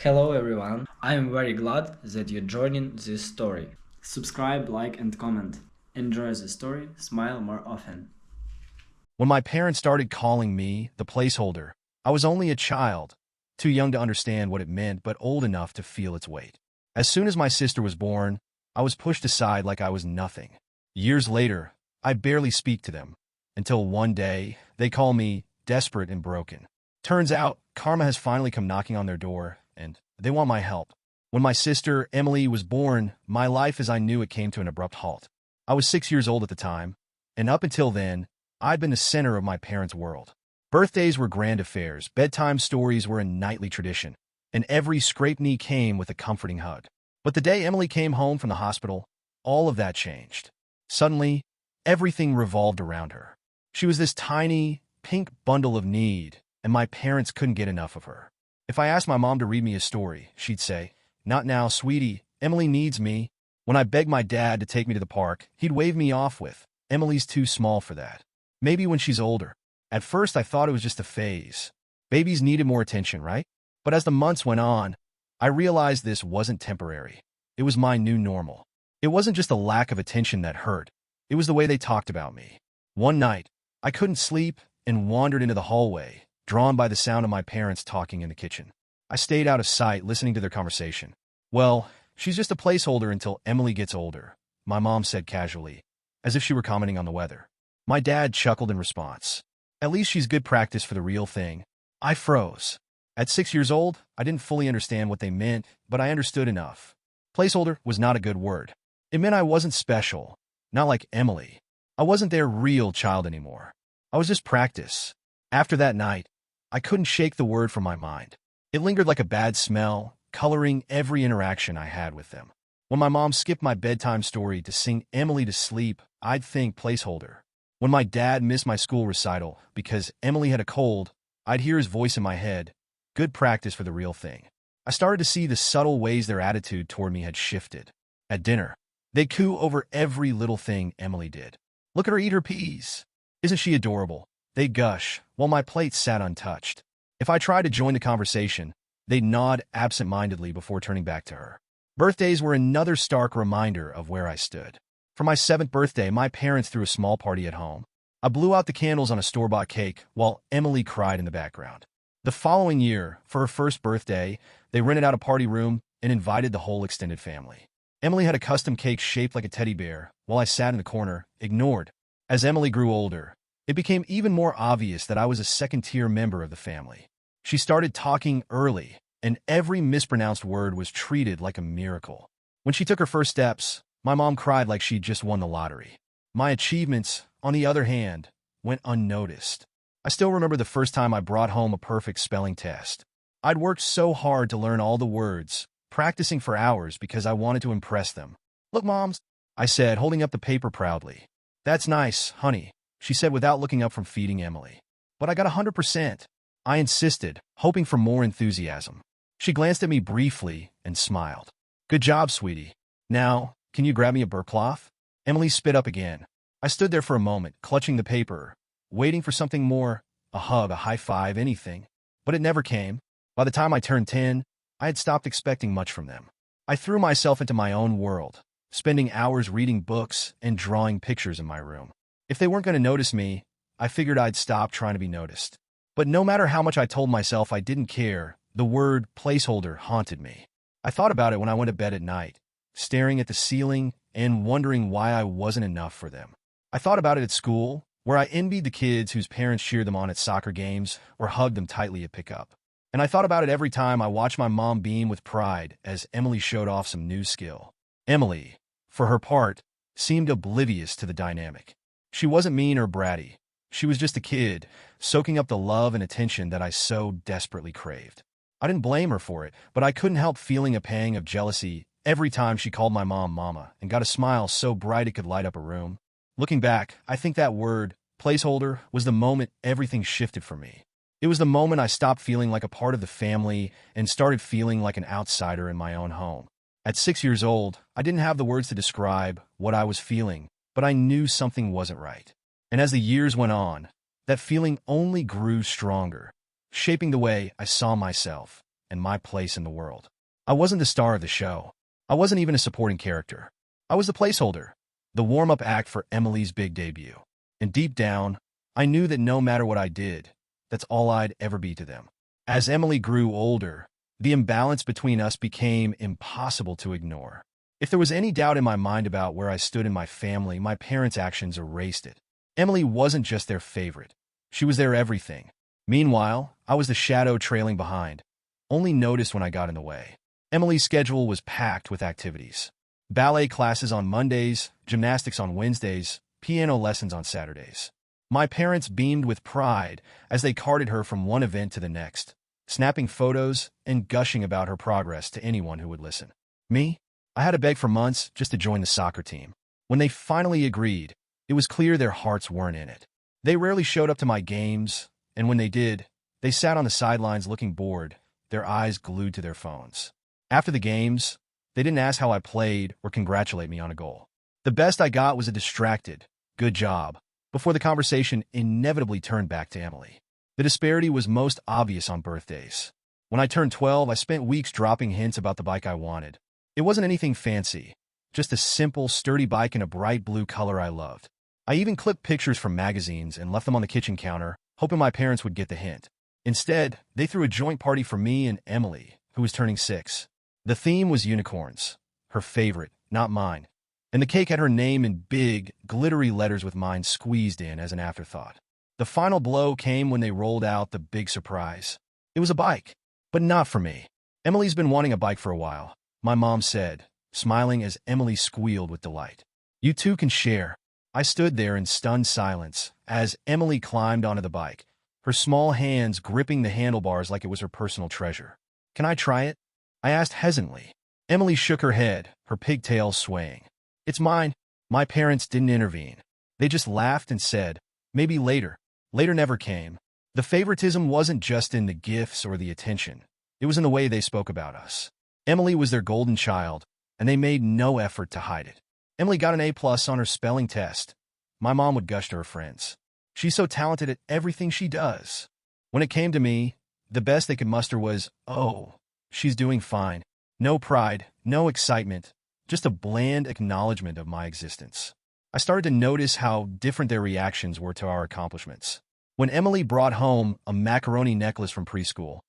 Hello everyone, I am very glad that you're joining this story. Subscribe, like and comment. Enjoy the story, smile more often. When my parents started calling me the placeholder, I was only a child, too young to understand what it meant but old enough to feel its weight. As soon as my sister was born, I was pushed aside like I was nothing. Years later, I barely speak to them, until one day they call me desperate and broken. Turns out, karma has finally come knocking on their door, and they want my help. When my sister, Emily, was born, my life as I knew it came to an abrupt halt. I was 6 years old at the time, and up until then, I'd been the center of my parents' world. Birthdays were grand affairs, bedtime stories were a nightly tradition, and every scraped knee came with a comforting hug. But the day Emily came home from the hospital, all of that changed. Suddenly, everything revolved around her. She was this tiny, pink bundle of need, and my parents couldn't get enough of her. If I asked my mom to read me a story, she'd say, "Not now, sweetie, Emily needs me." When I begged my dad to take me to the park, he'd wave me off with, "Emily's too small for that. Maybe when she's older." At first, I thought it was just a phase. Babies needed more attention, right? But as the months went on, I realized this wasn't temporary. It was my new normal. It wasn't just a lack of attention that hurt. It was the way they talked about me. One night, I couldn't sleep and wandered into the hallway, drawn by the sound of my parents talking in the kitchen. I stayed out of sight, listening to their conversation. "Well, she's just a placeholder until Emily gets older," my mom said casually, as if she were commenting on the weather. My dad chuckled in response. "At least she's good practice for the real thing." I froze. At 6 years old, I didn't fully understand what they meant, but I understood enough. Placeholder was not a good word. It meant I wasn't special, not like Emily. I wasn't their real child anymore. I was just practice. After that night, I couldn't shake the word from my mind. It lingered like a bad smell, coloring every interaction I had with them. When my mom skipped my bedtime story to sing Emily to sleep, I'd think placeholder. When my dad missed my school recital because Emily had a cold, I'd hear his voice in my head, "Good practice for the real thing." I started to see the subtle ways their attitude toward me had shifted. At dinner, they'd coo over every little thing Emily did. "Look at her eat her peas. Isn't she adorable?" They'd gush, while my plate sat untouched. If I tried to join the conversation, they'd nod absent-mindedly before turning back to her. Birthdays were another stark reminder of where I stood. For my 7th birthday, my parents threw a small party at home. I blew out the candles on a store-bought cake while Emily cried in the background. The following year, for her first birthday, they rented out a party room and invited the whole extended family. Emily had a custom cake shaped like a teddy bear, while I sat in the corner, ignored. As Emily grew older, it became even more obvious that I was a second-tier member of the family. She started talking early, and every mispronounced word was treated like a miracle. When she took her first steps, my mom cried like she'd just won the lottery. My achievements, on the other hand, went unnoticed. I still remember the first time I brought home a perfect spelling test. I'd worked so hard to learn all the words, practicing for hours because I wanted to impress them. "Look, Moms," I said, holding up the paper proudly. "That's nice, honey," she said without looking up from feeding Emily. "But I got 100%. I insisted, hoping for more enthusiasm. She glanced at me briefly and smiled. "Good job, sweetie. Now, can you grab me a burp cloth?" Emily spit up again. I stood there for a moment, clutching the paper, waiting for something more, a hug, a high five, anything. But it never came. By the time I turned 10, I had stopped expecting much from them. I threw myself into my own world, spending hours reading books and drawing pictures in my room. If they weren't going to notice me, I figured I'd stop trying to be noticed. But no matter how much I told myself I didn't care, the word placeholder haunted me. I thought about it when I went to bed at night, staring at the ceiling and wondering why I wasn't enough for them. I thought about it at school, where I envied the kids whose parents cheered them on at soccer games or hugged them tightly at pickup. And I thought about it every time I watched my mom beam with pride as Emily showed off some new skill. Emily, for her part, seemed oblivious to the dynamic. She wasn't mean or bratty. She was just a kid, soaking up the love and attention that I so desperately craved. I didn't blame her for it, but I couldn't help feeling a pang of jealousy every time she called my mom Mama and got a smile so bright it could light up a room. Looking back, I think that word, placeholder, was the moment everything shifted for me. It was the moment I stopped feeling like a part of the family and started feeling like an outsider in my own home. At 6 years old, I didn't have the words to describe what I was feeling, but I knew something wasn't right. And as the years went on, that feeling only grew stronger, shaping the way I saw myself and my place in the world. I wasn't the star of the show. I wasn't even a supporting character. I was the placeholder, the warm-up act for Emily's big debut. And deep down, I knew that no matter what I did, that's all I'd ever be to them. As Emily grew older, the imbalance between us became impossible to ignore. If there was any doubt in my mind about where I stood in my family, my parents' actions erased it. Emily wasn't just their favorite. She was their everything. Meanwhile, I was the shadow trailing behind, only noticed when I got in the way. Emily's schedule was packed with activities. Ballet classes on Mondays, gymnastics on Wednesdays, piano lessons on Saturdays. My parents beamed with pride as they carted her from one event to the next, snapping photos and gushing about her progress to anyone who would listen. Me? I had to beg for months just to join the soccer team. When they finally agreed, it was clear their hearts weren't in it. They rarely showed up to my games, and when they did, they sat on the sidelines looking bored, their eyes glued to their phones. After the games, they didn't ask how I played or congratulate me on a goal. The best I got was a distracted, "Good job," before the conversation inevitably turned back to Emily. The disparity was most obvious on birthdays. When I turned 12, I spent weeks dropping hints about the bike I wanted. It wasn't anything fancy, just a simple, sturdy bike in a bright blue color I loved. I even clipped pictures from magazines and left them on the kitchen counter, hoping my parents would get the hint. Instead, they threw a joint party for me and Emily, who was turning 6. The theme was unicorns, her favorite, not mine, and the cake had her name in big, glittery letters with mine squeezed in as an afterthought. The final blow came when they rolled out the big surprise. It was a bike, but not for me. Emily's been wanting a bike for a while, my mom said, smiling as Emily squealed with delight. You two can share. I stood there in stunned silence as Emily climbed onto the bike, her small hands gripping the handlebars like it was her personal treasure. Can I try it? I asked hesitantly. Emily shook her head, her pigtails swaying. It's mine. My parents didn't intervene. They just laughed and said, maybe later. Later never came. The favoritism wasn't just in the gifts or the attention. It was in the way they spoke about us. Emily was their golden child, and they made no effort to hide it. Emily got an A+ on her spelling test. My mom would gush to her friends. She's so talented at everything she does. When it came to me, the best they could muster was, oh, she's doing fine. No pride, no excitement, just a bland acknowledgement of my existence. I started to notice how different their reactions were to our accomplishments. When Emily brought home a macaroni necklace from preschool,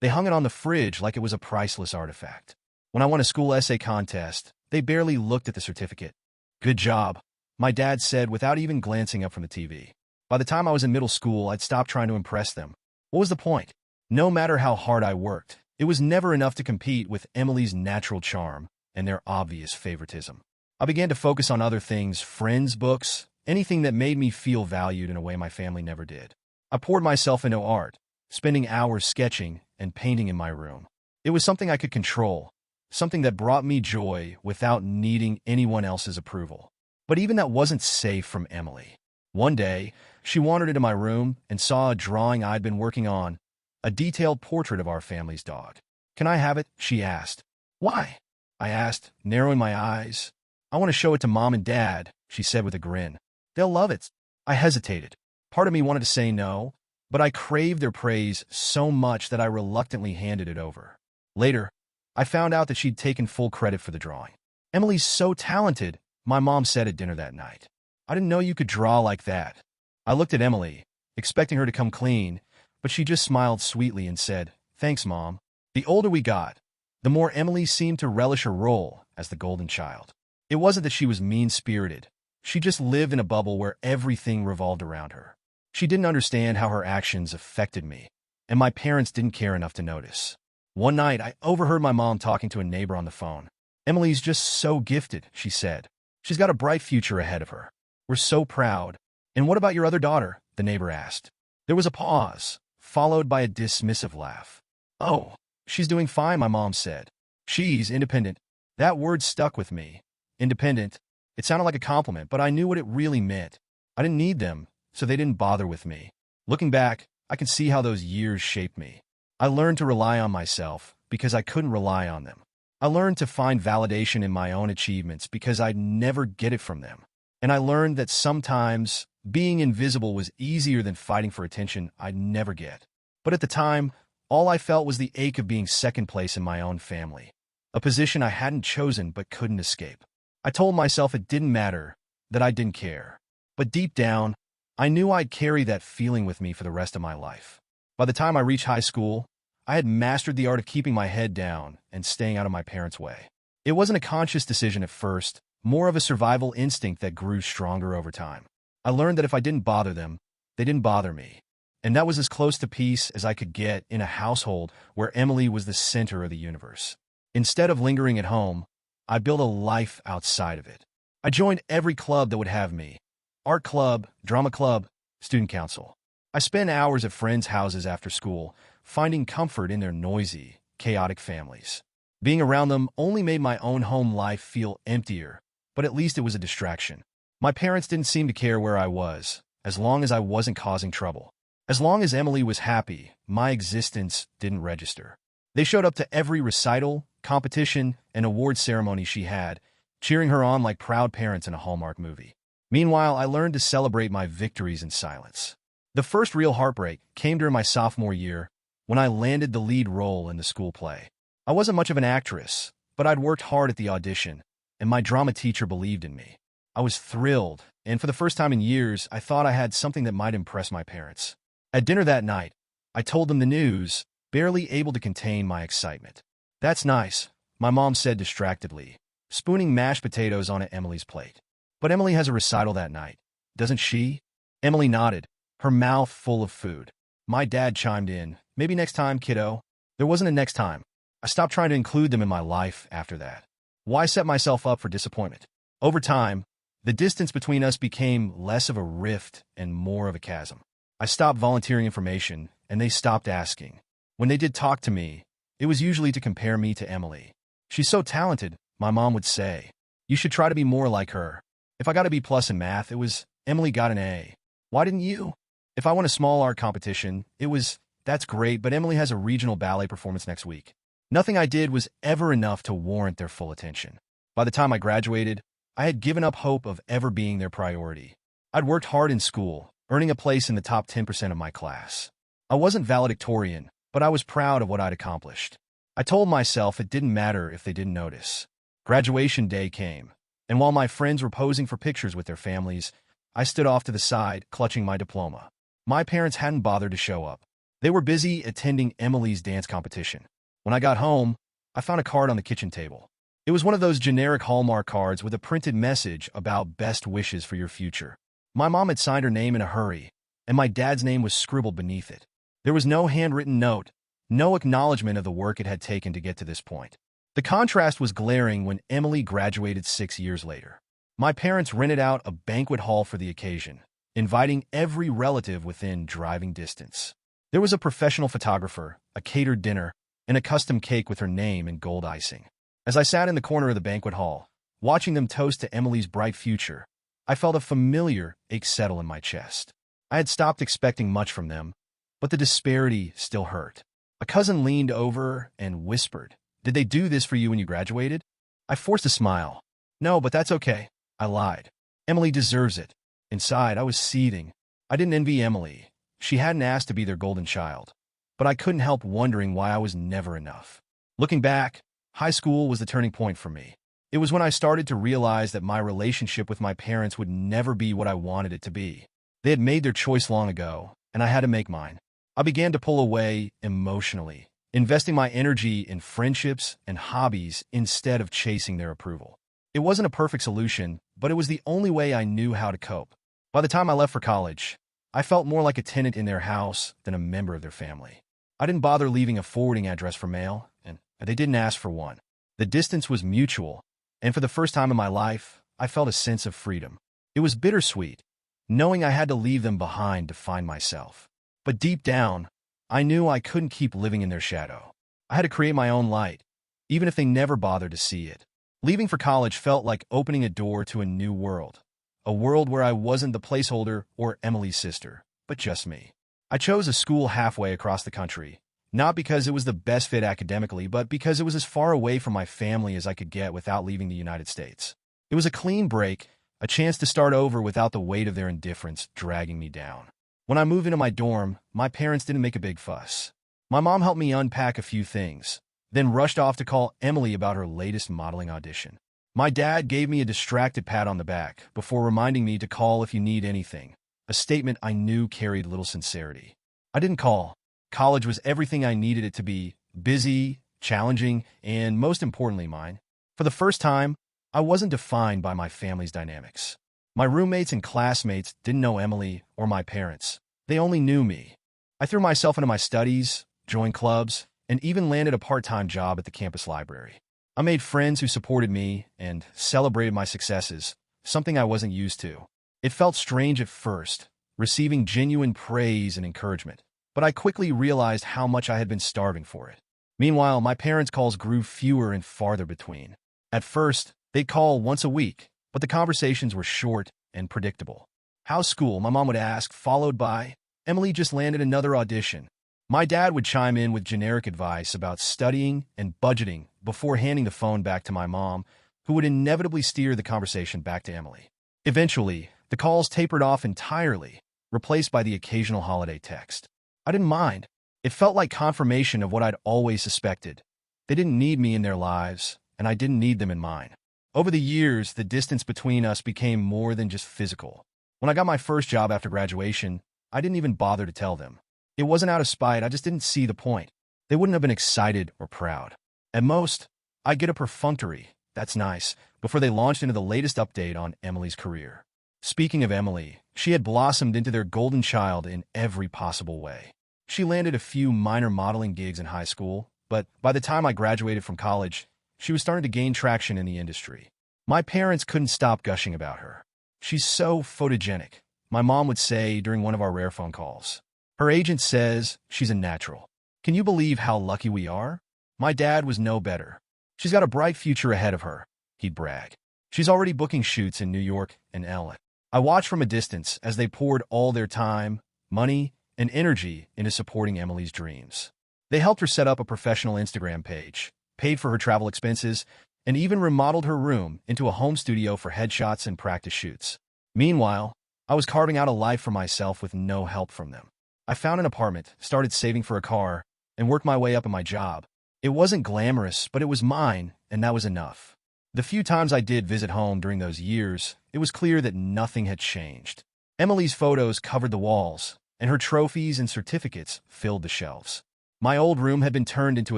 they hung it on the fridge like it was a priceless artifact. When I won a school essay contest, they barely looked at the certificate. Good job, my dad said without even glancing up from the TV. By the time I was in middle school, I'd stopped trying to impress them. What was the point? No matter how hard I worked, it was never enough to compete with Emily's natural charm and their obvious favoritism. I began to focus on other things, friends, books, anything that made me feel valued in a way my family never did. I poured myself into art, spending hours sketching and painting in my room. It was something I could control, something that brought me joy without needing anyone else's approval. But even that wasn't safe from Emily. One day, she wandered into my room and saw a drawing I'd been working on, a detailed portrait of our family's dog. Can I have it? She asked. Why? I asked, narrowing my eyes. I want to show it to Mom and Dad, she said with a grin. They'll love it. I hesitated. Part of me wanted to say no, but I craved their praise so much that I reluctantly handed it over. Later, I found out that she'd taken full credit for the drawing. Emily's so talented, my mom said at dinner that night. I didn't know you could draw like that. I looked at Emily, expecting her to come clean, but she just smiled sweetly and said, Thanks, Mom. The older we got, the more Emily seemed to relish her role as the golden child. It wasn't that she was mean-spirited. She just lived in a bubble where everything revolved around her. She didn't understand how her actions affected me, and my parents didn't care enough to notice. One night, I overheard my mom talking to a neighbor on the phone. Emily's just so gifted, she said. She's got a bright future ahead of her. We're so proud. And what about your other daughter? The neighbor asked. There was a pause, followed by a dismissive laugh. Oh, she's doing fine, my mom said. She's independent. That word stuck with me. Independent. It sounded like a compliment, but I knew what it really meant. I didn't need them, so they didn't bother with me. Looking back, I can see how those years shaped me. I learned to rely on myself because I couldn't rely on them. I learned to find validation in my own achievements because I'd never get it from them. And I learned that sometimes being invisible was easier than fighting for attention I'd never get. But at the time, All I felt was the ache of being second place in my own family, a position I hadn't chosen but couldn't escape. I told myself it didn't matter, that I didn't care. But deep down, I knew I'd carry that feeling with me for the rest of my life. By the time I reached high school, I had mastered the art of keeping my head down and staying out of my parents' way. It wasn't a conscious decision at first, more of a survival instinct that grew stronger over time. I learned that if I didn't bother them, they didn't bother me. And that was as close to peace as I could get in a household where Emily was the center of the universe. Instead of lingering at home, I built a life outside of it. I joined every club that would have me: art club, drama club, student council. I spent hours at friends' houses after school, finding comfort in their noisy, chaotic families. Being around them only made my own home life feel emptier, but at least it was a distraction. My parents didn't seem to care where I was, as long as I wasn't causing trouble. As long as Emily was happy, my existence didn't register. They showed up to every recital, competition, and award ceremony she had, cheering her on like proud parents in a Hallmark movie. Meanwhile, I learned to celebrate my victories in silence. The first real heartbreak came during my sophomore year when I landed the lead role in the school play. I wasn't much of an actress, but I'd worked hard at the audition, and my drama teacher believed in me. I was thrilled, and for the first time in years, I thought I had something that might impress my parents. At dinner that night, I told them the news, barely able to contain my excitement. "That's nice," my mom said distractedly, spooning mashed potatoes onto Emily's plate. "But Emily has a recital that night, doesn't she?" Emily nodded, her mouth full of food. My dad chimed in, "Maybe next time, kiddo." There wasn't a next time. I stopped trying to include them in my life after that. Why set myself up for disappointment? Over time, the distance between us became less of a rift and more of a chasm. I stopped volunteering information, and they stopped asking. When they did talk to me, it was usually to compare me to Emily. "She's so talented," my mom would say. "You should try to be more like her." If I got a B+ in math, it was, "Emily got an A. Why didn't you?" If I won a small art competition, it was, "That's great, but Emily has a regional ballet performance next week." Nothing I did was ever enough to warrant their full attention. By the time I graduated, I had given up hope of ever being their priority. I'd worked hard in school, earning a place in the top 10% of my class. I wasn't valedictorian, but I was proud of what I'd accomplished. I told myself it didn't matter if they didn't notice. Graduation day came, and while my friends were posing for pictures with their families, I stood off to the side, clutching my diploma. My parents hadn't bothered to show up. They were busy attending Emily's dance competition. When I got home, I found a card on the kitchen table. It was one of those generic Hallmark cards with a printed message about best wishes for your future. My mom had signed her name in a hurry, and my dad's name was scribbled beneath it. There was no handwritten note, no acknowledgement of the work it had taken to get to this point. The contrast was glaring when Emily graduated 6 years later. My parents rented out a banquet hall for the occasion, inviting every relative within driving distance. There was a professional photographer, a catered dinner, and a custom cake with her name in gold icing. As I sat in the corner of the banquet hall, watching them toast to Emily's bright future, I felt a familiar ache settle in my chest. I had stopped expecting much from them, but the disparity still hurt. A cousin leaned over and whispered, "Did they do this for you when you graduated?" I forced a smile. "No, but that's okay," I lied. "Emily deserves it." Inside, I was seething. I didn't envy Emily. She hadn't asked to be their golden child. But I couldn't help wondering why I was never enough. Looking back, high school was the turning point for me. It was when I started to realize that my relationship with my parents would never be what I wanted it to be. They had made their choice long ago, and I had to make mine. I began to pull away emotionally, investing my energy in friendships and hobbies instead of chasing their approval. It wasn't a perfect solution, but it was the only way I knew how to cope. By the time I left for college, I felt more like a tenant in their house than a member of their family. I didn't bother leaving a forwarding address for mail, and they didn't ask for one. The distance was mutual, and for the first time in my life, I felt a sense of freedom. It was bittersweet, knowing I had to leave them behind to find myself. But deep down, I knew I couldn't keep living in their shadow. I had to create my own light, even if they never bothered to see it. Leaving for college felt like opening a door to a new world, a world where I wasn't the placeholder or Emily's sister, but just me. I chose a school halfway across the country, not because it was the best fit academically, but because it was as far away from my family as I could get without leaving the United States. It was a clean break, a chance to start over without the weight of their indifference dragging me down. When I moved into my dorm, my parents didn't make a big fuss. My mom helped me unpack a few things, then rushed off to call Emily about her latest modeling audition. My dad gave me a distracted pat on the back before reminding me to call if you need anything, a statement I knew carried little sincerity. I didn't call. College was everything I needed it to be: busy, challenging, and most importantly mine. For the first time, I wasn't defined by my family's dynamics. My roommates and classmates didn't know Emily or my parents. They only knew me. I threw myself into my studies, joined clubs, and even landed a part-time job at the campus library. I made friends who supported me and celebrated my successes, something I wasn't used to. It felt strange at first, receiving genuine praise and encouragement, but I quickly realized how much I had been starving for it. Meanwhile, my parents' calls grew fewer and farther between. At first, they'd call once a week, but the conversations were short and predictable. "How's school?" my mom would ask, followed by, "Emily just landed another audition." My dad would chime in with generic advice about studying and budgeting before handing the phone back to my mom, who would inevitably steer the conversation back to Emily. Eventually, the calls tapered off entirely, replaced by the occasional holiday text. I didn't mind. It felt like confirmation of what I'd always suspected. They didn't need me in their lives, and I didn't need them in mine. Over the years, the distance between us became more than just physical. When I got my first job after graduation, I didn't even bother to tell them. It wasn't out of spite, I just didn't see the point. They wouldn't have been excited or proud. At most, I'd get a perfunctory, "That's nice," before they launched into the latest update on Emily's career. Speaking of Emily, she had blossomed into their golden child in every possible way. She landed a few minor modeling gigs in high school, but by the time I graduated from college, she was starting to gain traction in the industry. My parents couldn't stop gushing about her. "She's so photogenic," my mom would say during one of our rare phone calls. "Her agent says she's a natural. Can you believe how lucky we are?" My dad was no better. "She's got a bright future ahead of her," he'd brag. "She's already booking shoots in New York and LA." I watched from a distance as they poured all their time, money, and energy into supporting Emily's dreams. They helped her set up a professional Instagram page, paid for her travel expenses, and even remodeled her room into a home studio for headshots and practice shoots. Meanwhile, I was carving out a life for myself with no help from them. I found an apartment, started saving for a car, and worked my way up in my job. It wasn't glamorous, but it was mine, and that was enough. The few times I did visit home during those years, it was clear that nothing had changed. Emily's photos covered the walls, and her trophies and certificates filled the shelves. My old room had been turned into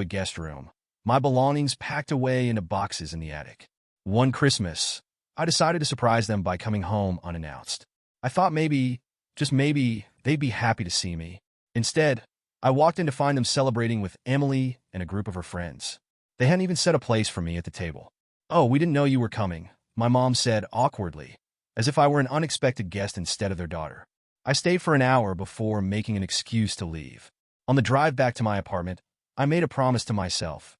a guest room, my belongings packed away into boxes in the attic. One Christmas, I decided to surprise them by coming home unannounced. I thought maybe, just maybe, they'd be happy to see me. Instead, I walked in to find them celebrating with Emily and a group of her friends. They hadn't even set a place for me at the table. "Oh, we didn't know you were coming," my mom said awkwardly, as if I were an unexpected guest instead of their daughter. I stayed for an hour before making an excuse to leave. On the drive back to my apartment, I made a promise to myself: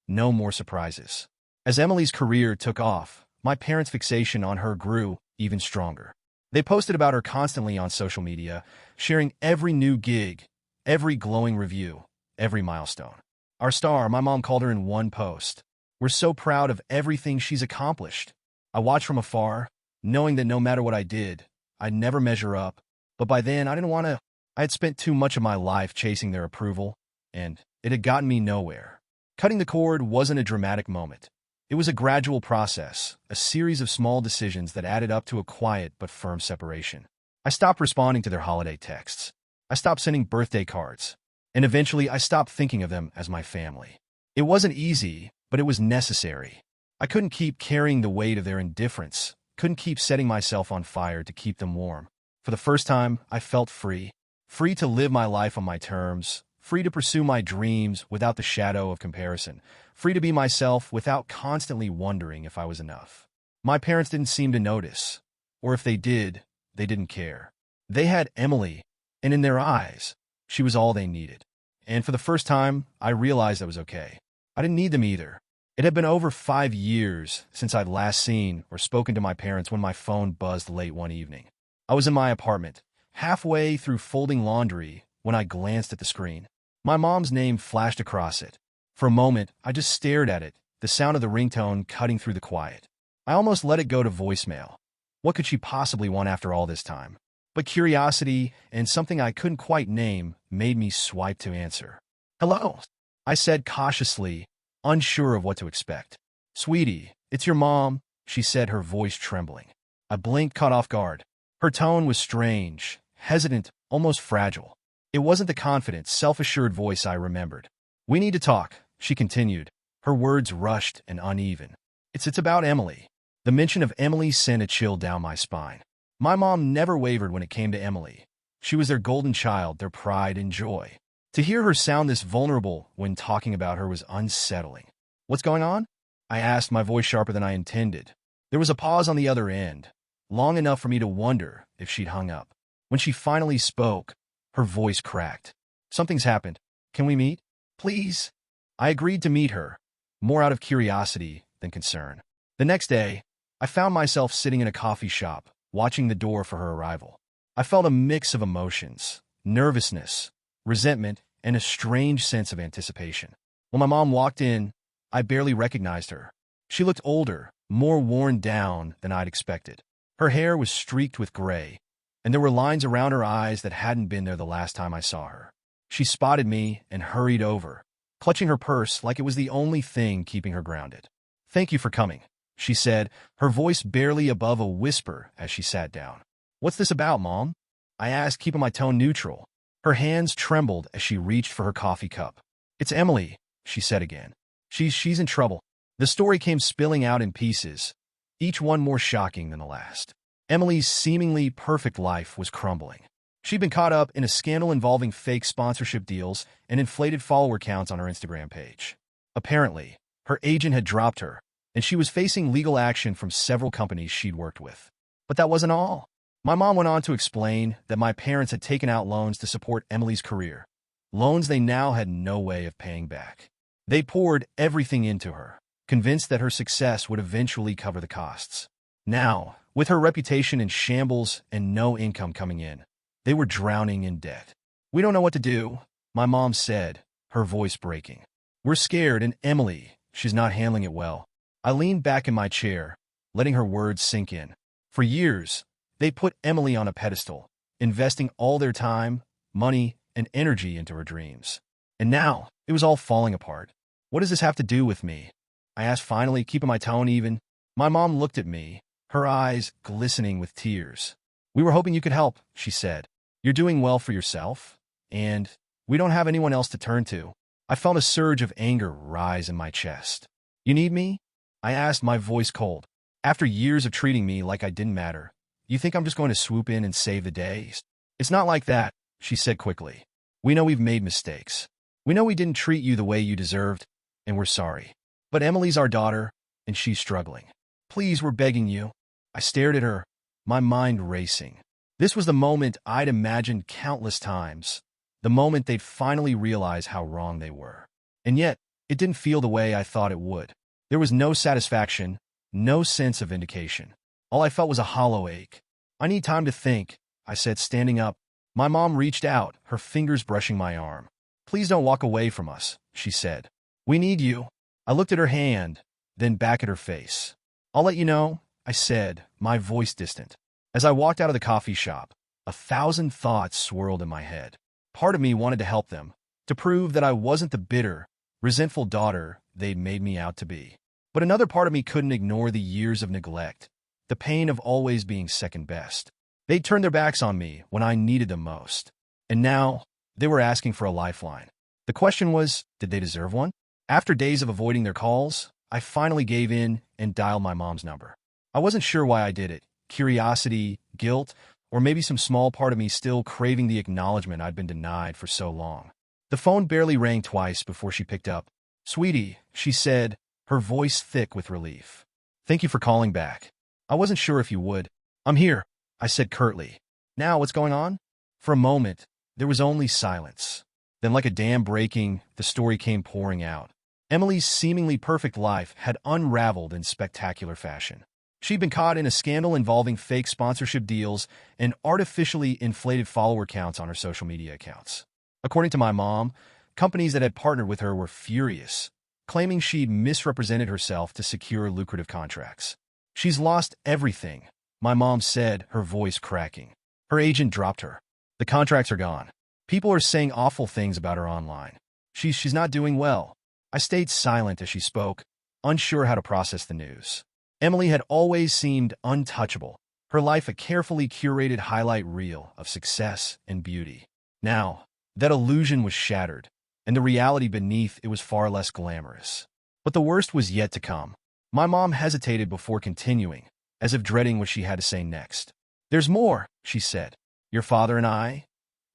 no more surprises. As Emily's career took off, my parents' fixation on her grew even stronger. They posted about her constantly on social media, sharing every new gig, every glowing review, every milestone. "Our star," my mom called her in one post. "We're so proud of everything she's accomplished." I watched from afar, knowing that no matter what I did, I'd never measure up. But by then, I didn't want to. I had spent too much of my life chasing their approval, and it had gotten me nowhere. Cutting the cord wasn't a dramatic moment. It was a gradual process, a series of small decisions that added up to a quiet but firm separation. I stopped responding to their holiday texts. I stopped sending birthday cards. And eventually, I stopped thinking of them as my family. It wasn't easy, but it was necessary. I couldn't keep carrying the weight of their indifference, couldn't keep setting myself on fire to keep them warm. For the first time, I felt free. Free to live my life on my terms, free to pursue my dreams without the shadow of comparison, free to be myself without constantly wondering if I was enough. My parents didn't seem to notice, or if they did, they didn't care. They had Emily, and in their eyes, she was all they needed. And for the first time, I realized that was okay. I didn't need them either. It had been over 5 years since I'd last seen or spoken to my parents when my phone buzzed late one evening. I was in my apartment, halfway through folding laundry, when I glanced at the screen. My mom's name flashed across it. For a moment, I just stared at it, the sound of the ringtone cutting through the quiet. I almost let it go to voicemail. What could she possibly want after all this time? But curiosity and something I couldn't quite name made me swipe to answer. Hello, I said cautiously, unsure of what to expect. Sweetie, it's your mom, she said, her voice trembling. I blinked, caught off guard. Her tone was strange, hesitant, almost fragile. It wasn't the confident, self-assured voice I remembered. We need to talk, she continued, her words rushed and uneven. It's about Emily. The mention of Emily sent a chill down my spine. My mom never wavered when it came to Emily. She was their golden child, their pride and joy. To hear her sound this vulnerable when talking about her was unsettling. What's going on? I asked, my voice sharper than I intended. There was a pause on the other end, long enough for me to wonder if she'd hung up. When she finally spoke, her voice cracked. Something's happened. Can we meet? Please? I agreed to meet her, more out of curiosity than concern. The next day, I found myself sitting in a coffee shop, watching the door for her arrival. I felt a mix of emotions, nervousness, resentment, and a strange sense of anticipation. When my mom walked in, I barely recognized her. She looked older, more worn down than I'd expected. Her hair was streaked with gray, and there were lines around her eyes that hadn't been there the last time I saw her. She spotted me and hurried over, clutching her purse like it was the only thing keeping her grounded. Thank you for coming, she said, her voice barely above a whisper as she sat down. What's this about, Mom? I asked, keeping my tone neutral. Her hands trembled as she reached for her coffee cup. It's Emily, she said again. She's in trouble. The story came spilling out in pieces, each one more shocking than the last. Emily's seemingly perfect life was crumbling. She'd been caught up in a scandal involving fake sponsorship deals and inflated follower counts on her Instagram page. Apparently, her agent had dropped her, and she was facing legal action from several companies she'd worked with. But that wasn't all. My mom went on to explain that my parents had taken out loans to support Emily's career, loans they now had no way of paying back. They poured everything into her, convinced that her success would eventually cover the costs. Now, with her reputation in shambles and no income coming in, they were drowning in debt. We don't know what to do, my mom said, her voice breaking. We're scared, and Emily, she's not handling it well. I leaned back in my chair, letting her words sink in. For years, they put Emily on a pedestal, investing all their time, money, and energy into her dreams. And now, it was all falling apart. What does this have to do with me? I asked finally, keeping my tone even. My mom looked at me, her eyes glistening with tears. We were hoping you could help, she said. You're doing well for yourself, and we don't have anyone else to turn to. I felt a surge of anger rise in my chest. You need me? I asked, my voice cold. After years of treating me like I didn't matter, you think I'm just going to swoop in and save the day? It's not like that, she said quickly. We know we've made mistakes. We know we didn't treat you the way you deserved, and we're sorry. But Emily's our daughter, and she's struggling. Please, we're begging you. I stared at her, my mind racing. This was the moment I'd imagined countless times, the moment they'd finally realize how wrong they were. And yet, it didn't feel the way I thought it would. There was no satisfaction, no sense of vindication. All I felt was a hollow ache. I need time to think, I said, standing up. My mom reached out, her fingers brushing my arm. Please don't walk away from us, she said. We need you. I looked at her hand, then back at her face. I'll let you know, I said, my voice distant. As I walked out of the coffee shop, 1,000 thoughts swirled in my head. Part of me wanted to help them, to prove that I wasn't the bitter, resentful daughter they'd made me out to be. But another part of me couldn't ignore the years of neglect, the pain of always being second best. They'd turned their backs on me when I needed them most. And now, they were asking for a lifeline. The question was, did they deserve one? After days of avoiding their calls, I finally gave in and dialed my mom's number. I wasn't sure why I did it. Curiosity, guilt, or maybe some small part of me still craving the acknowledgement I'd been denied for so long. The phone barely rang twice before she picked up. Sweetie, she said, her voice thick with relief. Thank you for calling back. I wasn't sure if you would. I'm here, I said curtly. Now, what's going on? For a moment, there was only silence. Then, like a dam breaking, the story came pouring out. Emily's seemingly perfect life had unraveled in spectacular fashion. She'd been caught in a scandal involving fake sponsorship deals and artificially inflated follower counts on her social media accounts. According to my mom, companies that had partnered with her were furious, claiming she'd misrepresented herself to secure lucrative contracts. She's lost everything, my mom said, her voice cracking. Her agent dropped her. The contracts are gone. People are saying awful things about her online. She's not doing well. I stayed silent as she spoke, unsure how to process the news. Emily had always seemed untouchable, her life a carefully curated highlight reel of success and beauty. Now, that illusion was shattered, and the reality beneath it was far less glamorous. But the worst was yet to come. My mom hesitated before continuing, as if dreading what she had to say next. "There's more," she said. "Your father and I,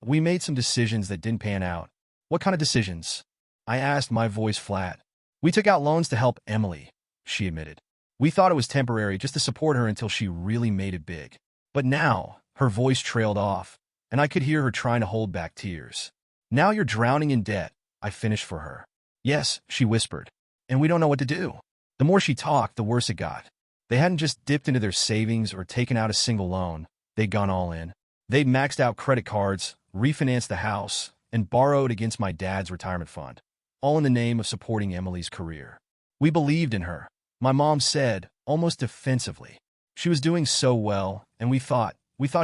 we made some decisions that didn't pan out." "What kind of decisions?" I asked, my voice flat. "We took out loans to help Emily," she admitted. "We thought it was temporary, just to support her until she really made it big." But now, her voice trailed off, and I could hear her trying to hold back tears. "Now you're drowning in debt," I finished for her. "Yes," she whispered, "and we don't know what to do." The more she talked, the worse it got. They hadn't just dipped into their savings or taken out a single loan. They'd gone all in. They'd maxed out credit cards, refinanced the house, and borrowed against my dad's retirement fund, all in the name of supporting Emily's career. "We believed in her," my mom said, almost defensively. "She was doing so well, and we thought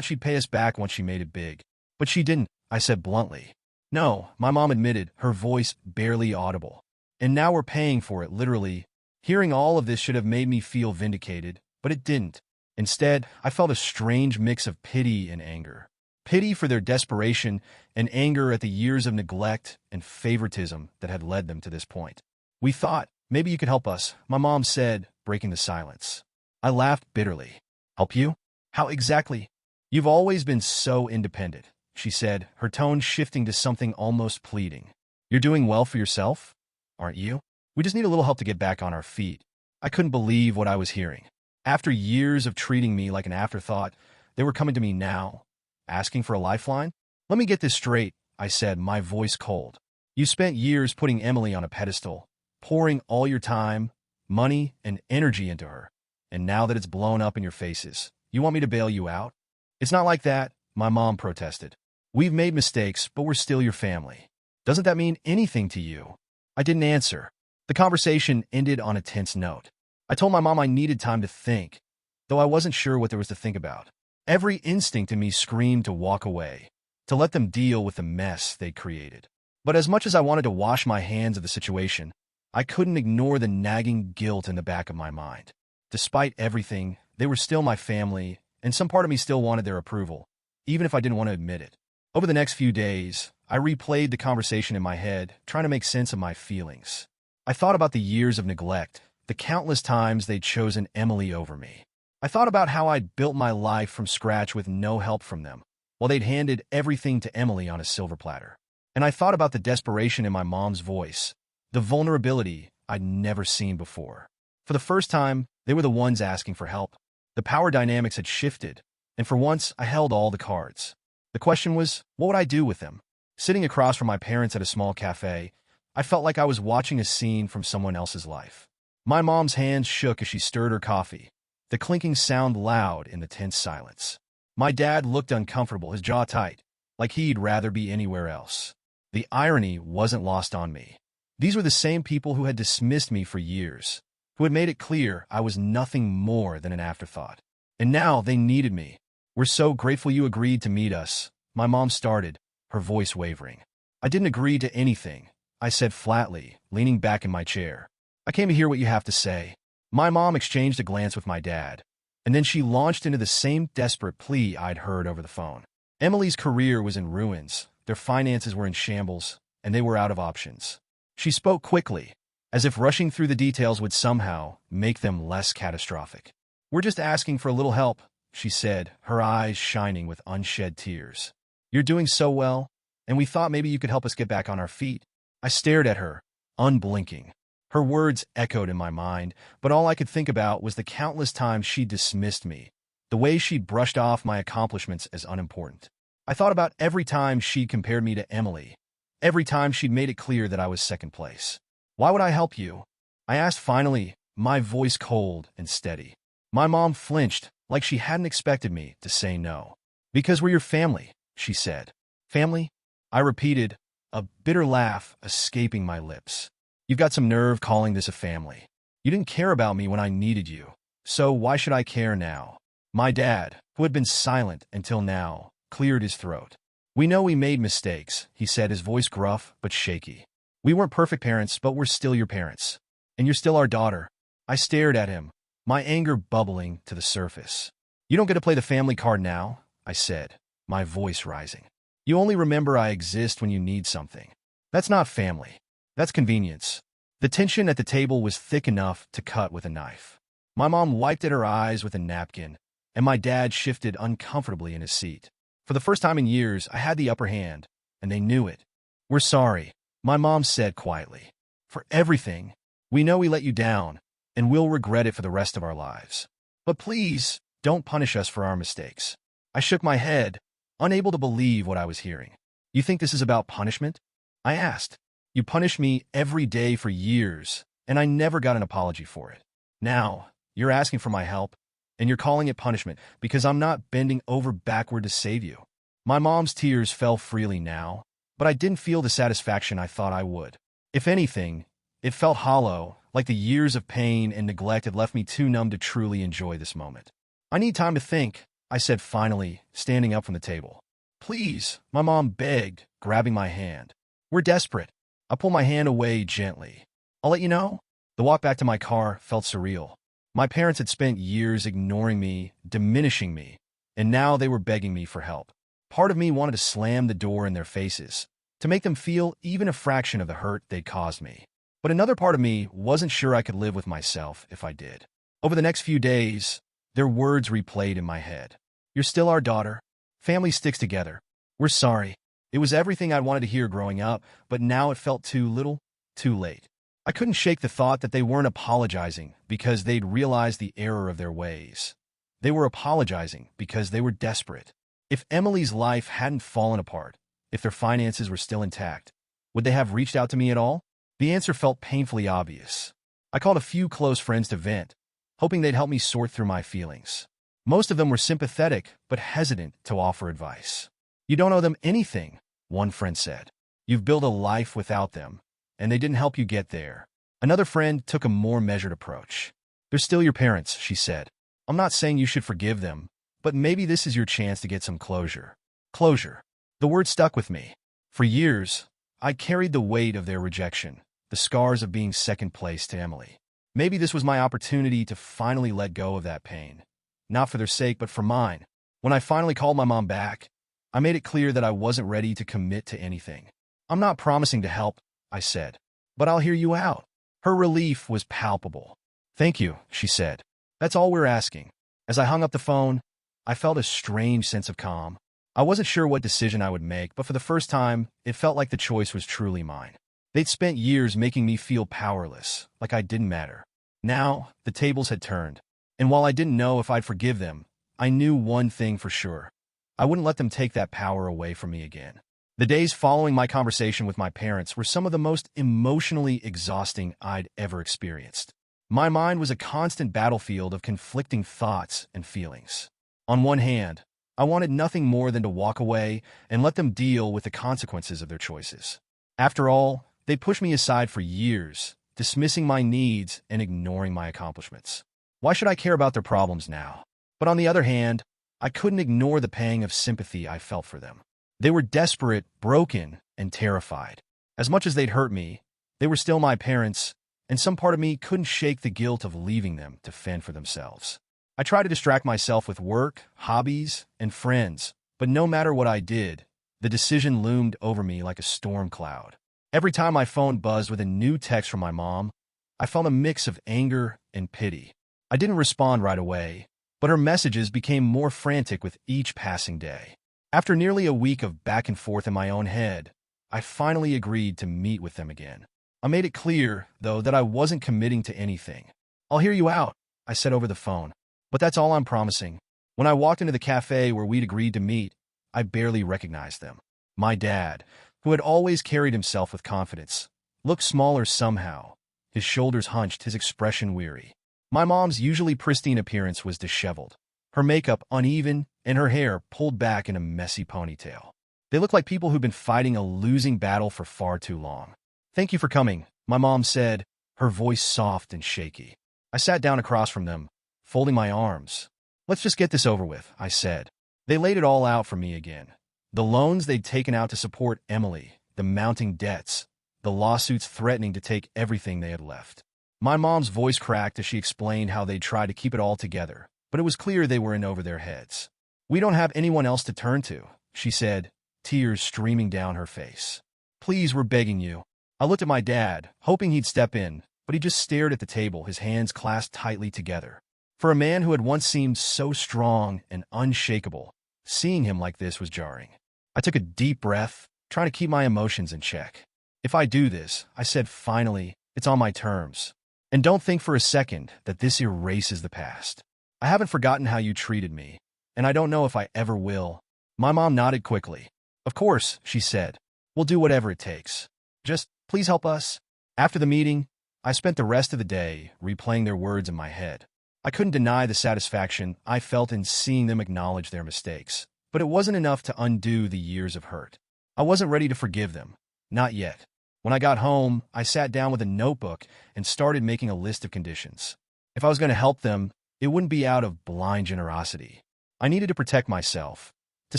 she'd pay us back once she made it big. But she didn't," I said bluntly. "No," my mom admitted, her voice barely audible. "And now we're paying for it, literally." Hearing all of this should have made me feel vindicated, but it didn't. Instead, I felt a strange mix of pity and anger. Pity for their desperation and anger at the years of neglect and favoritism that had led them to this point. "We thought maybe you could help us," my mom said, breaking the silence. I laughed bitterly. "Help you? How exactly?" "You've always been so independent," she said, her tone shifting to something almost pleading. "You're doing well for yourself, aren't you? We just need a little help to get back on our feet." I couldn't believe what I was hearing. After years of treating me like an afterthought, they were coming to me now, asking for a lifeline? "Let me get this straight," I said, my voice cold. "You spent years putting Emily on a pedestal, pouring all your time, money, and energy into her. And now that it's blown up in your faces, you want me to bail you out?" "It's not like that," my mom protested. "We've made mistakes, but we're still your family. Doesn't that mean anything to you?" I didn't answer. The conversation ended on a tense note. I told my mom I needed time to think, though I wasn't sure what there was to think about. Every instinct in me screamed to walk away, to let them deal with the mess they'd created. But as much as I wanted to wash my hands of the situation, I couldn't ignore the nagging guilt in the back of my mind. Despite everything, they were still my family, and some part of me still wanted their approval, even if I didn't want to admit it. Over the next few days, I replayed the conversation in my head, trying to make sense of my feelings. I thought about the years of neglect, the countless times they'd chosen Emily over me. I thought about how I'd built my life from scratch with no help from them, while they'd handed everything to Emily on a silver platter. And I thought about the desperation in my mom's voice, the vulnerability I'd never seen before. For the first time, they were the ones asking for help. The power dynamics had shifted, and for once, I held all the cards. The question was, what would I do with them? Sitting across from my parents at a small cafe, I felt like I was watching a scene from someone else's life. My mom's hands shook as she stirred her coffee, the clinking sound loud in the tense silence. My dad looked uncomfortable, his jaw tight, like he'd rather be anywhere else. The irony wasn't lost on me. These were the same people who had dismissed me for years, who had made it clear I was nothing more than an afterthought. And now they needed me. "We're so grateful you agreed to meet us," my mom started, her voice wavering. "I didn't agree to anything," I said flatly, leaning back in my chair. "I came to hear what you have to say." My mom exchanged a glance with my dad, and then she launched into the same desperate plea I'd heard over the phone. Emily's career was in ruins, their finances were in shambles, and they were out of options. She spoke quickly, as if rushing through the details would somehow make them less catastrophic. "We're just asking for a little help," she said, her eyes shining with unshed tears. "You're doing so well, and we thought maybe you could help us get back on our feet." I stared at her, unblinking. Her words echoed in my mind, but all I could think about was the countless times she'd dismissed me, the way she'd brushed off my accomplishments as unimportant. I thought about every time she'd compared me to Emily, every time she'd made it clear that I was second place. "Why would I help you?" I asked finally, my voice cold and steady. My mom flinched, like she hadn't expected me to say no. "Because we're your family," she said. "Family?" I repeated, a bitter laugh escaping my lips. "You've got some nerve calling this a family. You didn't care about me when I needed you, so why should I care now?" My dad, who had been silent until now, cleared his throat. "We know we made mistakes," he said, his voice gruff but shaky. We weren't perfect parents, but we're still your parents. And you're still our daughter. I stared at him, my anger bubbling to the surface. You don't get to play the family card now, I said, my voice rising. You only remember I exist when you need something. That's not family. That's convenience. The tension at the table was thick enough to cut with a knife. My mom wiped at her eyes with a napkin, and my dad shifted uncomfortably in his seat. For the first time in years, I had the upper hand, and they knew it. We're sorry, my mom said quietly. For everything. We know we let you down, and we'll regret it for the rest of our lives. But please, don't punish us for our mistakes. I shook my head, unable to believe what I was hearing. You think this is about punishment? I asked. You punished me every day for years, and I never got an apology for it. Now, you're asking for my help, and you're calling it punishment because I'm not bending over backward to save you. My mom's tears fell freely now, but I didn't feel the satisfaction I thought I would. If anything, it felt hollow, like the years of pain and neglect had left me too numb to truly enjoy this moment. I need time to think, I said finally, standing up from the table. Please, my mom begged, grabbing my hand. We're desperate. I pulled my hand away gently. I'll let you know. The walk back to my car felt surreal. My parents had spent years ignoring me, diminishing me, and now they were begging me for help. Part of me wanted to slam the door in their faces, to make them feel even a fraction of the hurt they'd caused me. But another part of me wasn't sure I could live with myself if I did. Over the next few days, their words replayed in my head. You're still our daughter. Family sticks together. We're sorry. It was everything I wanted to hear growing up, but now it felt too little, too late. I couldn't shake the thought that they weren't apologizing because they'd realized the error of their ways. They were apologizing because they were desperate. If Emily's life hadn't fallen apart, if their finances were still intact, would they have reached out to me at all? The answer felt painfully obvious. I called a few close friends to vent, hoping they'd help me sort through my feelings. Most of them were sympathetic, but hesitant to offer advice. You don't owe them anything, one friend said. You've built a life without them, and they didn't help you get there. Another friend took a more measured approach. They're still your parents, she said. I'm not saying you should forgive them, but maybe this is your chance to get some closure. Closure. The word stuck with me. For years, I carried the weight of their rejection, the scars of being second place to Emily. Maybe this was my opportunity to finally let go of that pain. Not for their sake, but for mine. When I finally called my mom back, I made it clear that I wasn't ready to commit to anything. I'm not promising to help, I said, but I'll hear you out. Her relief was palpable. Thank you, she said. That's all we're asking. As I hung up the phone, I felt a strange sense of calm. I wasn't sure what decision I would make, but for the first time, it felt like the choice was truly mine. They'd spent years making me feel powerless, like I didn't matter. Now, the tables had turned. And while I didn't know if I'd forgive them, I knew one thing for sure. I wouldn't let them take that power away from me again. The days following my conversation with my parents were some of the most emotionally exhausting I'd ever experienced. My mind was a constant battlefield of conflicting thoughts and feelings. On one hand, I wanted nothing more than to walk away and let them deal with the consequences of their choices. After all, they pushed me aside for years, dismissing my needs and ignoring my accomplishments. Why should I care about their problems now? But on the other hand, I couldn't ignore the pang of sympathy I felt for them. They were desperate, broken, and terrified. As much as they'd hurt me, they were still my parents, and some part of me couldn't shake the guilt of leaving them to fend for themselves. I tried to distract myself with work, hobbies, and friends, but no matter what I did, the decision loomed over me like a storm cloud. Every time my phone buzzed with a new text from my mom, I felt a mix of anger and pity. I didn't respond right away, but her messages became more frantic with each passing day. After nearly a week of back and forth in my own head, I finally agreed to meet with them again. I made it clear, though, that I wasn't committing to anything. I'll hear you out, I said over the phone, but that's all I'm promising. When I walked into the cafe where we'd agreed to meet, I barely recognized them. My dad, who had always carried himself with confidence, looked smaller somehow, his shoulders hunched, his expression weary. My mom's usually pristine appearance was disheveled, her makeup uneven and her hair pulled back in a messy ponytail. They looked like people who'd been fighting a losing battle for far too long. Thank you for coming, my mom said, her voice soft and shaky. I sat down across from them, folding my arms. Let's just get this over with, I said. They laid it all out for me again. The loans they'd taken out to support Emily, the mounting debts, the lawsuits threatening to take everything they had left. My mom's voice cracked as she explained how they'd tried to keep it all together, but it was clear they were in over their heads. "We don't have anyone else to turn to," she said, tears streaming down her face. "Please, we're begging you." I looked at my dad, hoping he'd step in, but he just stared at the table, his hands clasped tightly together. For a man who had once seemed so strong and unshakable, seeing him like this was jarring. I took a deep breath, trying to keep my emotions in check. "If I do this," I said finally, "it's on my terms. And don't think for a second that this erases the past. I haven't forgotten how you treated me, and I don't know if I ever will." My mom nodded quickly. "Of course," she said. "We'll do whatever it takes. Just please help us." After the meeting, I spent the rest of the day replaying their words in my head. I couldn't deny the satisfaction I felt in seeing them acknowledge their mistakes, but it wasn't enough to undo the years of hurt. I wasn't ready to forgive them. Not yet. When I got home, I sat down with a notebook and started making a list of conditions. If I was going to help them, it wouldn't be out of blind generosity. I needed to protect myself, to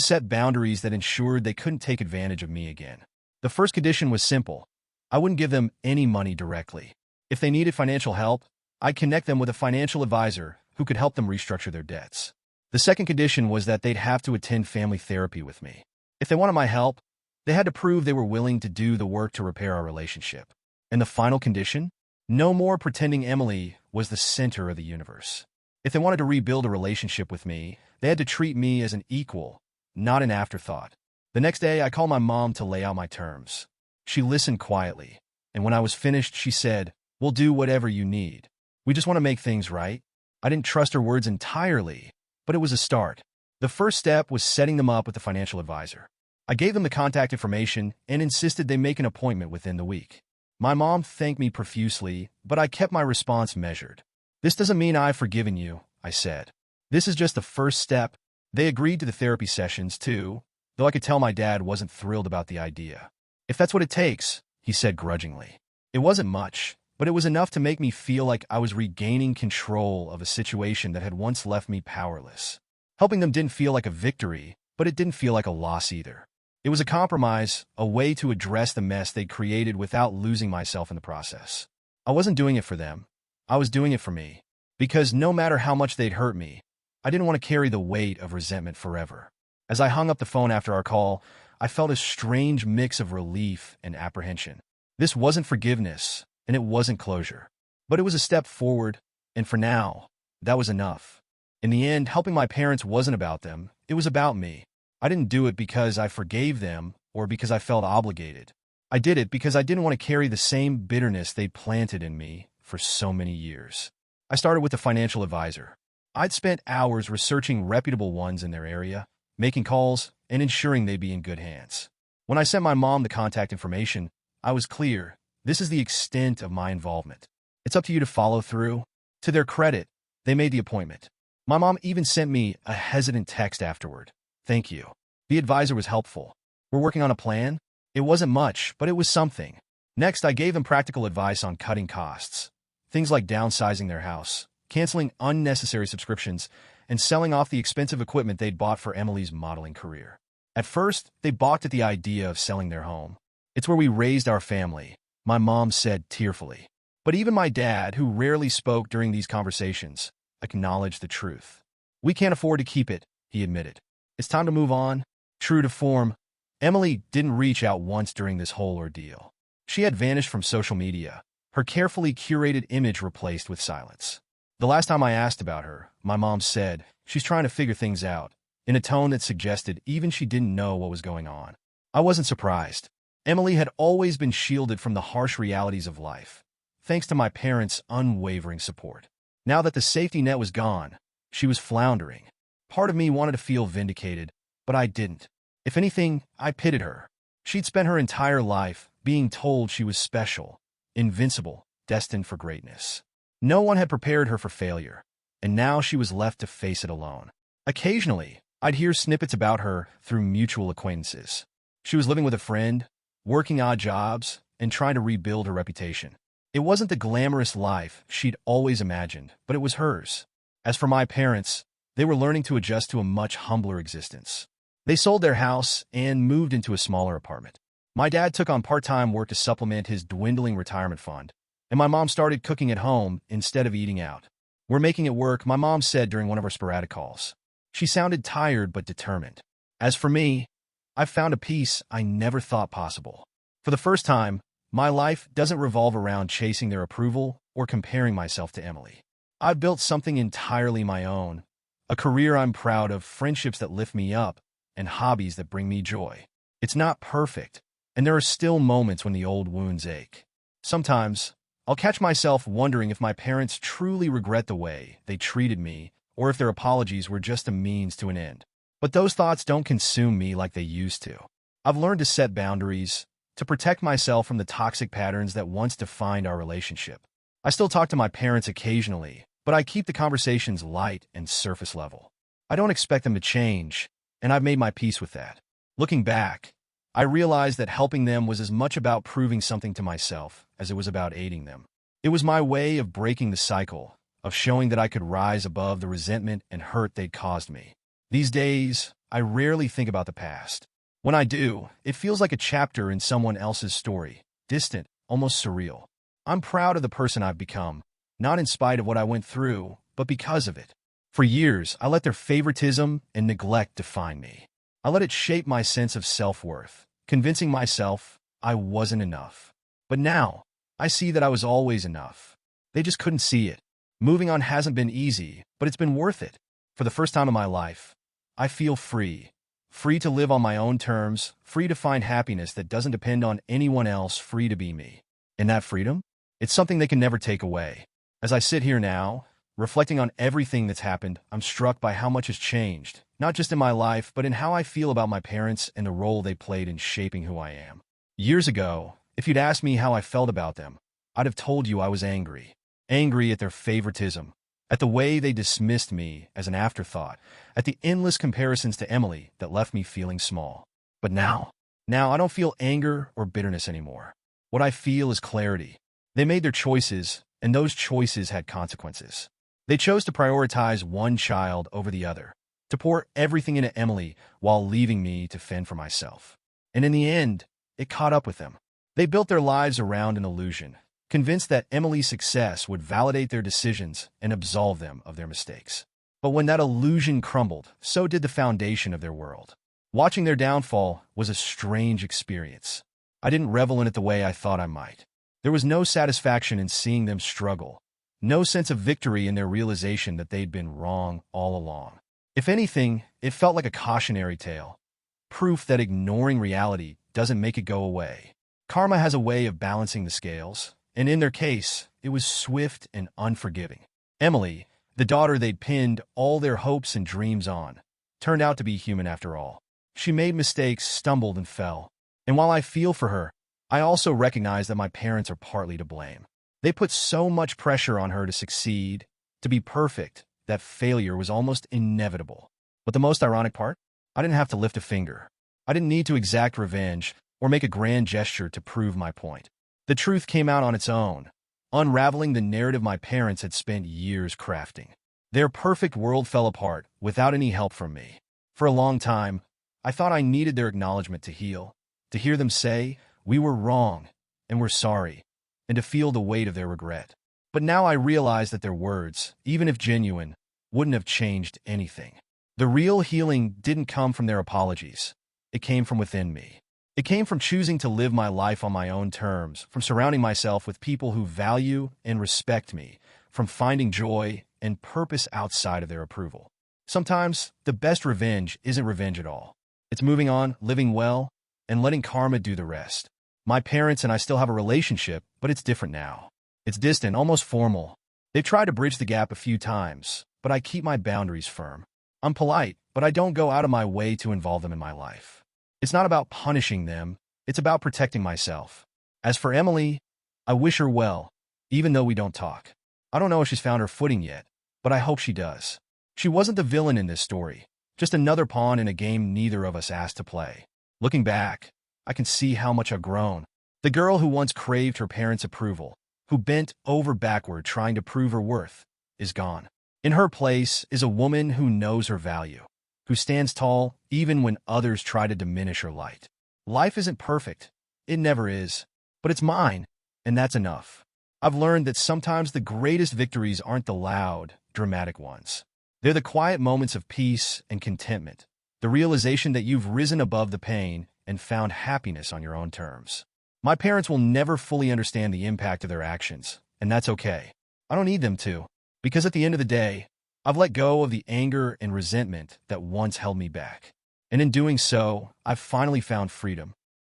set boundaries that ensured they couldn't take advantage of me again. The first condition was simple. I wouldn't give them any money directly. If they needed financial help, I'd connect them with a financial advisor who could help them restructure their debts. The second condition was that they'd have to attend family therapy with me. If they wanted my help, they had to prove they were willing to do the work to repair our relationship. And the final condition? No more pretending Emily was the center of the universe. If they wanted to rebuild a relationship with me, they had to treat me as an equal, not an afterthought. The next day, I called my mom to lay out my terms. She listened quietly, and when I was finished, she said, "We'll do whatever you need. We just want to make things right." I didn't trust her words entirely, but it was a start. The first step was setting them up with a financial advisor. I gave them the contact information and insisted they make an appointment within the week. My mom thanked me profusely, but I kept my response measured. "This doesn't mean I've forgiven you," I said. "This is just the first step." They agreed to the therapy sessions, too, though I could tell my dad wasn't thrilled about the idea. "If that's what it takes," he said grudgingly. It wasn't much, but it was enough to make me feel like I was regaining control of a situation that had once left me powerless. Helping them didn't feel like a victory, but it didn't feel like a loss either. It was a compromise, a way to address the mess they'd created without losing myself in the process. I wasn't doing it for them. I was doing it for me. Because no matter how much they'd hurt me, I didn't want to carry the weight of resentment forever. As I hung up the phone after our call, I felt a strange mix of relief and apprehension. This wasn't forgiveness, and it wasn't closure. But it was a step forward, and for now, that was enough. In the end, helping my parents wasn't about them, it was about me. I didn't do it because I forgave them or because I felt obligated. I did it because I didn't want to carry the same bitterness they'd planted in me for so many years. I started with a financial advisor. I'd spent hours researching reputable ones in their area, making calls, and ensuring they'd be in good hands. When I sent my mom the contact information, I was clear. This is the extent of my involvement. It's up to you to follow through. To their credit, they made the appointment. My mom even sent me a hesitant text afterward. "Thank you." The advisor was helpful. "We're working on a plan." It wasn't much, but it was something. Next, I gave them practical advice on cutting costs. Things like downsizing their house, canceling unnecessary subscriptions, and selling off the expensive equipment they'd bought for Emily's modeling career. At first, they balked at the idea of selling their home. "It's where we raised our family," my mom said tearfully. But even my dad, who rarely spoke during these conversations, acknowledged the truth. "We can't afford to keep it," he admitted. "It's time to move on." True to form, Emily didn't reach out once during this whole ordeal. She had vanished from social media, her carefully curated image replaced with silence. The last time I asked about her, my mom said, "She's trying to figure things out," in a tone that suggested even she didn't know what was going on. I wasn't surprised. Emily had always been shielded from the harsh realities of life, thanks to my parents' unwavering support. Now that the safety net was gone, she was floundering. Part of me wanted to feel vindicated, but I didn't. If anything, I pitied her. She'd spent her entire life being told she was special, invincible, destined for greatness. No one had prepared her for failure, and now she was left to face it alone. Occasionally, I'd hear snippets about her through mutual acquaintances. She was living with a friend, working odd jobs, and trying to rebuild her reputation. It wasn't the glamorous life she'd always imagined, but it was hers. As for my parents, they were learning to adjust to a much humbler existence. They sold their house and moved into a smaller apartment. My dad took on part-time work to supplement his dwindling retirement fund, and my mom started cooking at home instead of eating out. "We're making it work," my mom said during one of our sporadic calls. She sounded tired but determined. As for me, I've found a peace I never thought possible. For the first time, my life doesn't revolve around chasing their approval or comparing myself to Emily. I've built something entirely my own, a career I'm proud of, friendships that lift me up, and hobbies that bring me joy. It's not perfect, and there are still moments when the old wounds ache. Sometimes, I'll catch myself wondering if my parents truly regret the way they treated me, or if their apologies were just a means to an end. But those thoughts don't consume me like they used to. I've learned to set boundaries, to protect myself from the toxic patterns that once defined our relationship. I still talk to my parents occasionally, but I keep the conversations light and surface level. I don't expect them to change, and I've made my peace with that. Looking back, I realized that helping them was as much about proving something to myself as it was about aiding them. It was my way of breaking the cycle, of showing that I could rise above the resentment and hurt they'd caused me. These days, I rarely think about the past. When I do, it feels like a chapter in someone else's story, distant, almost surreal. I'm proud of the person I've become, not in spite of what I went through, but because of it. For years, I let their favoritism and neglect define me. I let it shape my sense of self-worth, convincing myself I wasn't enough. But now, I see that I was always enough. They just couldn't see it. Moving on hasn't been easy, but it's been worth it. For the first time in my life, I feel free. Free to live on my own terms, free to find happiness that doesn't depend on anyone else, free to be me. And that freedom? It's something they can never take away. As I sit here now, reflecting on everything that's happened, I'm struck by how much has changed, not just in my life, but in how I feel about my parents and the role they played in shaping who I am. Years ago, if you'd asked me how I felt about them, I'd have told you I was angry. Angry at their favoritism, at the way they dismissed me as an afterthought, at the endless comparisons to Emily that left me feeling small. But now I don't feel anger or bitterness anymore. What I feel is clarity. They made their choices, and those choices had consequences. They chose to prioritize one child over the other, to pour everything into Emily while leaving me to fend for myself. And in the end, it caught up with them. They built their lives around an illusion, convinced that Emily's success would validate their decisions and absolve them of their mistakes. But when that illusion crumbled, so did the foundation of their world. Watching their downfall was a strange experience. I didn't revel in it the way I thought I might. There was no satisfaction in seeing them struggle, no sense of victory in their realization that they'd been wrong all along. If anything, it felt like a cautionary tale, proof that ignoring reality doesn't make it go away. Karma has a way of balancing the scales, and in their case, it was swift and unforgiving. Emily, the daughter they'd pinned all their hopes and dreams on, turned out to be human after all. She made mistakes, stumbled, and fell. And while I feel for her, I also recognize that my parents are partly to blame. They put so much pressure on her to succeed, to be perfect, that failure was almost inevitable. But the most ironic part? I didn't have to lift a finger. I didn't need to exact revenge or make a grand gesture to prove my point. The truth came out on its own, unraveling the narrative my parents had spent years crafting. Their perfect world fell apart without any help from me. For a long time, I thought I needed their acknowledgement to heal, to hear them say, "We were wrong, and we're sorry," and to feel the weight of their regret. But now I realize that their words, even if genuine, wouldn't have changed anything. The real healing didn't come from their apologies. It came from within me. It came from choosing to live my life on my own terms, from surrounding myself with people who value and respect me, from finding joy and purpose outside of their approval. Sometimes, the best revenge isn't revenge at all. It's moving on, living well, and letting karma do the rest. My parents and I still have a relationship, but it's different now. It's distant, almost formal. They've tried to bridge the gap a few times, but I keep my boundaries firm. I'm polite, but I don't go out of my way to involve them in my life. It's not about punishing them, it's about protecting myself. As for Emily, I wish her well, even though we don't talk. I don't know if she's found her footing yet, but I hope she does. She wasn't the villain in this story, just another pawn in a game neither of us asked to play. Looking back, I can see how much I've grown. The girl who once craved her parents' approval, who bent over backward trying to prove her worth, is gone. In her place is a woman who knows her value, who stands tall even when others try to diminish her light. Life isn't perfect, It never is. But it's mine, and that's enough. I've learned that sometimes the greatest victories aren't the loud, dramatic ones. They're the quiet moments of peace and contentment, the realization that you've risen above the pain and found happiness on your own terms. My parents will never fully understand the impact of their actions, and that's okay. I don't need them to, because at the end of the day, I've let go of the anger and resentment that once held me back. And in doing so, I've finally found freedom.